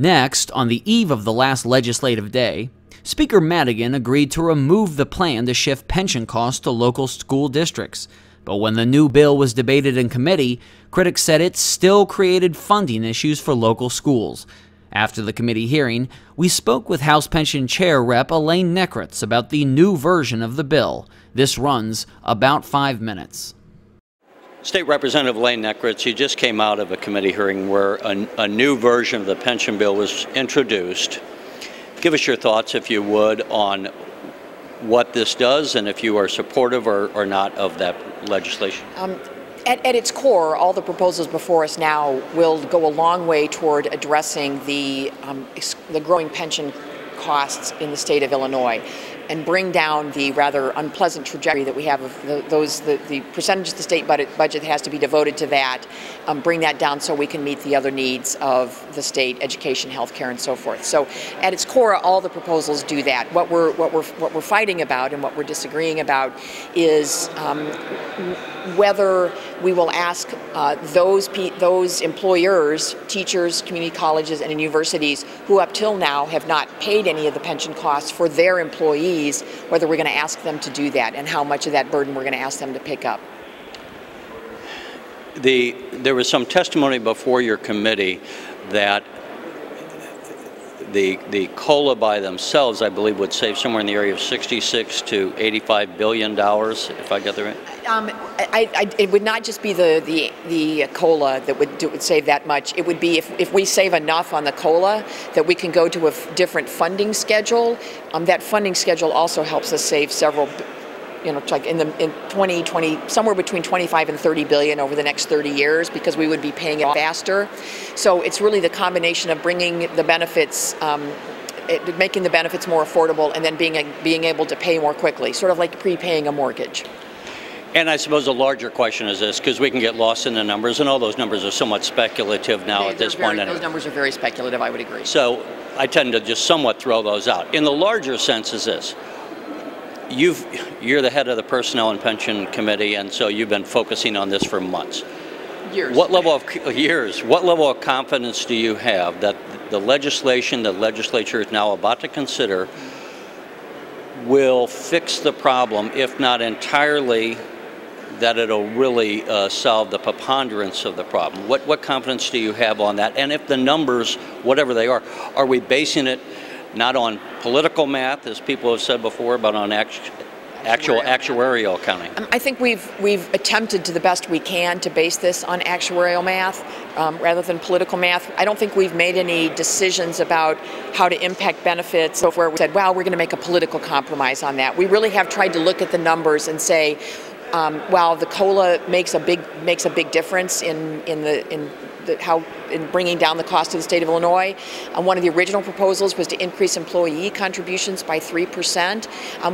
Next, on the eve of the last legislative day, Speaker Madigan agreed to remove the plan to shift pension costs to local school districts. But when the new bill was debated in committee, critics said it still created funding issues for local schools. After the committee hearing, we spoke with House Pension Chair Rep. Elaine Nekritz about the new version of the bill. This runs about 5 minutes. State Representative Elaine Nekritz, you just came out of a committee hearing where a new version of the pension bill was introduced. Give us your thoughts, if you would, on what this does and if you are supportive or not of that legislation. At its core, all the proposals before us now will go a long way toward addressing the growing pension costs in the state of Illinois and bring down the rather unpleasant trajectory that we have of the percentage of the state budget that has to be devoted to that, bring that down so we can meet the other needs of the state, education, healthcare, and so forth. So at its core, all the proposals do that. What we're fighting about and what we're disagreeing about is whether we will ask those employers, teachers, community colleges, and universities who up till now have not paid any of the pension costs for their employees, whether we're going to ask them to do that and how much of that burden we're going to ask them to pick up. There was some testimony before your committee that the COLA by themselves, I believe, would save somewhere in the area of $66 to $85 billion, if I got that right. It would not just be the COLA that would save that much. It would be if we save enough on the COLA that we can go to a different funding schedule. That funding schedule also helps us save several, like in 2020, somewhere between 25 and 30 billion over the next 30 years, because we would be paying it faster. So it's really the combination of bringing the benefits, making the benefits more affordable, and then being able to pay more quickly, sort of like prepaying a mortgage. And I suppose a larger question is this, because we can get lost in the numbers, and all those numbers are somewhat speculative now at this point. Those numbers are very speculative, I would agree. So I tend to just somewhat throw those out. In the larger sense is this. You're the head of the Personnel and Pension Committee, and so you've been focusing on this for months. Years. What level of confidence do you have that the legislation the legislature is now about to consider will fix the problem, if not entirely, that it'll really solve the preponderance of the problem? What confidence do you have on that? And if the numbers, whatever they are we basing it not on political math, as people have said before, but on actual actuarial accounting? I think we've attempted to the best we can to base this on actuarial math rather than political math. I don't think we've made any decisions about how to impact benefits where we said, well, we're going to make a political compromise on that. We really have tried to look at the numbers and say, while the COLA makes a big difference in bringing down the cost of the state of Illinois. One of the original proposals was to increase employee contributions by 3%.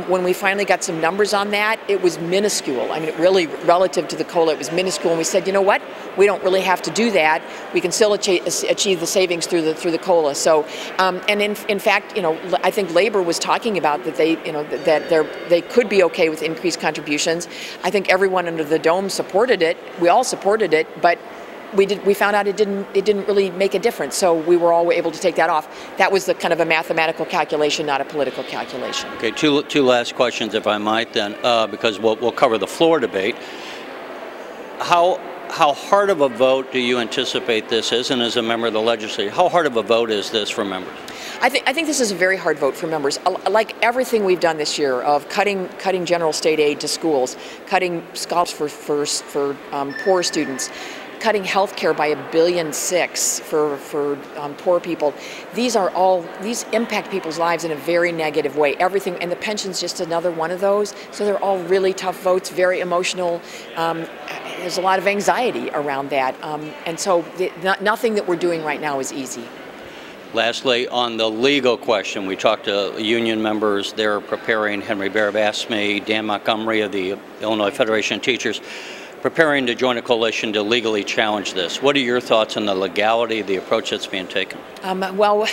When we finally got some numbers on that, it was minuscule. I mean, really, relative to the COLA, it was minuscule. And we said, you know what? We don't really have to do that. We can still achieve the savings through the COLA. So, and in fact, I think labor was talking about that they could be okay with increased contributions. I think everyone under the dome supported it. We all supported it, but we found out it didn't really make a difference, so we were all able to take that off. That was the kind of a mathematical calculation, not a political calculation. Okay, two last questions, if I might, then, because we'll cover the floor debate. How hard of a vote do you anticipate this is, and as a member of the legislature, how hard of a vote is this for members? I think this is a very hard vote for members. Like everything we've done this year of cutting general state aid to schools, cutting scholarships for poor students, cutting health care by $1.6 billion for poor people. These impact people's lives in a very negative way. Everything, and the pension's just another one of those. So they're all really tough votes, very emotional. There's a lot of anxiety around that. And so nothing that we're doing right now is easy. Lastly, on the legal question, we talked to union members. They're preparing. Henry Barab asked me, Dan Montgomery of the Illinois Federation of Teachers, preparing to join a coalition to legally challenge this. What are your thoughts on the legality of the approach that's being taken? Well,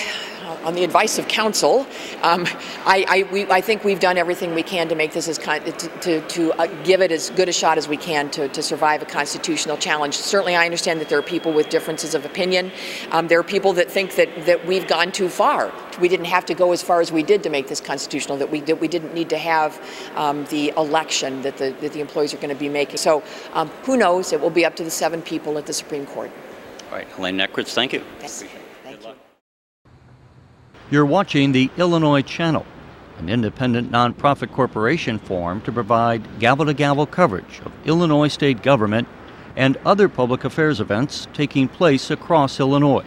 on the advice of counsel, I think we've done everything we can to make this as give it as good a shot as we can to survive a constitutional challenge. Certainly, I understand that there are people with differences of opinion. There are people that think that we've gone too far. We didn't have to go as far as we did to make this constitutional. That we didn't need to have the election that the employees are going to be making. So who knows? It will be up to the 7 people at the Supreme Court. All right, Elaine Nekritz, thank you. Yes. Thank you. You're watching the Illinois Channel, an independent nonprofit corporation formed to provide gavel-to-gavel coverage of Illinois state government and other public affairs events taking place across Illinois.